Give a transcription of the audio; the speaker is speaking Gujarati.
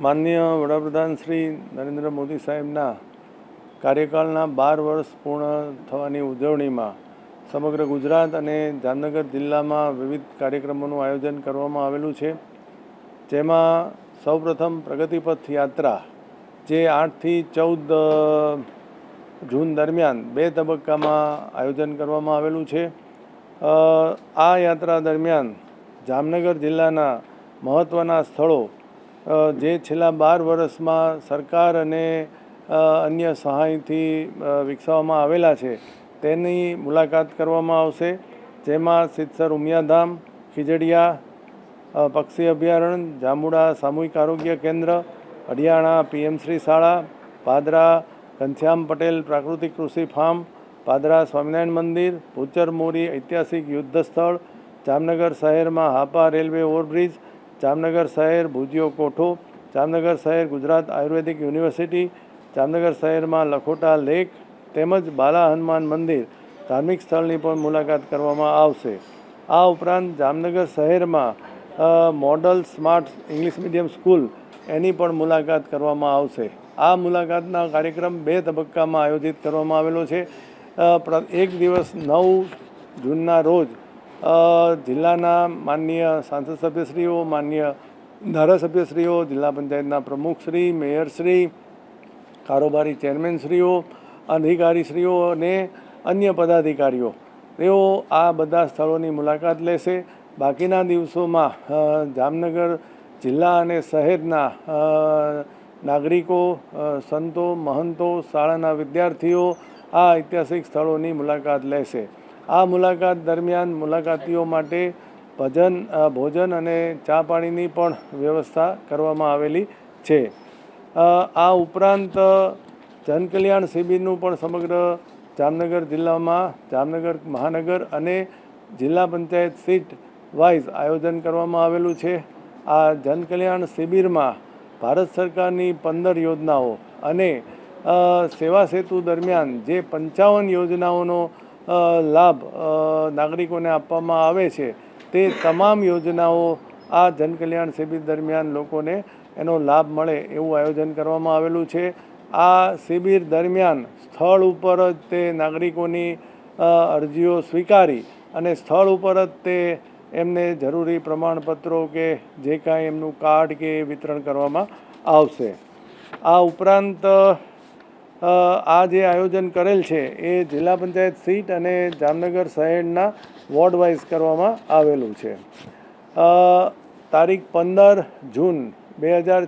માનનીય વડાપ્રધાન શ્રી નરેન્દ્ર મોદી સાહેબના કાર્યકાળના 12 વર્ષ પૂર્ણ થવાની ઉજવણીમાં સમગ્ર ગુજરાત અને જામનગર જિલ્લામાં વિવિધ કાર્યક્રમોનું આયોજન કરવામાં આવેલું છે, જેમાં સૌપ્રથમ પ્રગતિપથ યાત્રા જે 8 થી 14 જૂન દરમિયાન 2 તબક્કામાં આયોજન કરવામાં આવેલું છે। આ યાત્રા દરમિયાન જામનગર જિલ્લાના મહત્ત્વના સ્થળો જે છેલ્લા 12 વર્ષમાં સરકાર અને અન્ય સહાયથી વિકસાવવામાં આવેલા છે તેની મુલાકાત કરવામાં આવશે, જેમાં સિદ્ધસર ઉમિયાધામ, ખીજડીયા પક્ષી અભયારણ્ય, જાંબુડા સામૂહિક આરોગ્ય કેન્દ્ર, હરિયાણા પીએમશ્રી શાળા, પાદરા ઘનશ્યામ પટેલ પ્રાકૃતિક કૃષિ ફાર્મ, પાદરા સ્વામિનારાયણ મંદિર, ભૂચર મોરી ઐતિહાસિક યુદ્ધ સ્થળ, જામનગર શહેરમાં હાપા રેલવે ઓવરબ્રિજ, જામનગર શહેર ભુજિયો કોઠો, જામનગર શહેર ગુજરાત આયુર્વેદિક યુનિવર્સિટી, જામનગર શહેરમાં લખોટા લેક તેમજ બાલા હનુમાન મંદિર ધાર્મિક સ્થળની પણ મુલાકાત કરવામાં આવશે। આ ઉપરાંત જામનગર શહેરમાં model smart English medium school એની પણ મુલાકાત કરવામાં આવશે। આ મુલાકાતના કાર્યક્રમ 2 તબક્કામાં આયોજિત કરવામાં આવેલો છે। એક દિવસ 9 જૂનના રોજ જિલ્લાના માનનીય સાંસદ સભ્યશ્રીઓ, માનનીય ધારાસભ્યશ્રીઓ, જિલ્લા પંચાયતના પ્રમુખશ્રી, મેયરશ્રી, કારોબારી ચેરમેનશ્રીઓ, અધિકારીશ્રીઓ અને અન્ય પદાધિકારીઓ તેઓ આ બધા સ્થળોની મુલાકાત લેશે। બાકીના દિવસોમાં જામનગર જિલ્લા અને શહેરના નાગરિકો, સંતો, મહંતો, શાળાના વિદ્યાર્થીઓ આ ઐતિહાસિક સ્થળોની મુલાકાત લેશે। આ મુલાકાત દરમિયાન મુલાકાતીઓ માટે ભોજન અને ચા પાણીની પણ વ્યવસ્થા કરવામાં આવેલી છે। આ ઉપરાંત જનકલ્યાણ શિબિરનું પણ સમગ્ર જામનગર જિલ્લામાં જામનગર મહાનગર અને જિલ્લા પંચાયત સીટ વાઇઝ આયોજન કરવામાં આવેલું છે। આ જનકલ્યાણ શિબિરમાં ભારત સરકારની 15 યોજનાઓ અને સેવા સેતુ દરમિયાન જે 55 યોજનાઓનો લાભ નાગરિકોને આપવામાં આવે છે તે તમામ યોજનાઓ આ જનકલ્યાણ શિબિર દરમિયાન લોકોને એનો લાભ મળે એવું આયોજન કરવામાં આવેલું છે। આ શિબિર દરમિયાન સ્થળ ઉપર જ તે નાગરિકોની અરજીઓ સ્વીકારી અને સ્થળ ઉપર જ તે એમને જરૂરી પ્રમાણપત્રો કે જે કાંઈ એમનું કાર્ડ કે વિતરણ કરવામાં આવશે। આ ઉપરાંત આ જે આયોજન કરેલ છે એ જિલ્લા પંચાયત સીટ અને જામનગર શહેરના વોર્ડ વાઇઝ કરવામાં આવેલું છે। તારીખ 15 જૂન 2000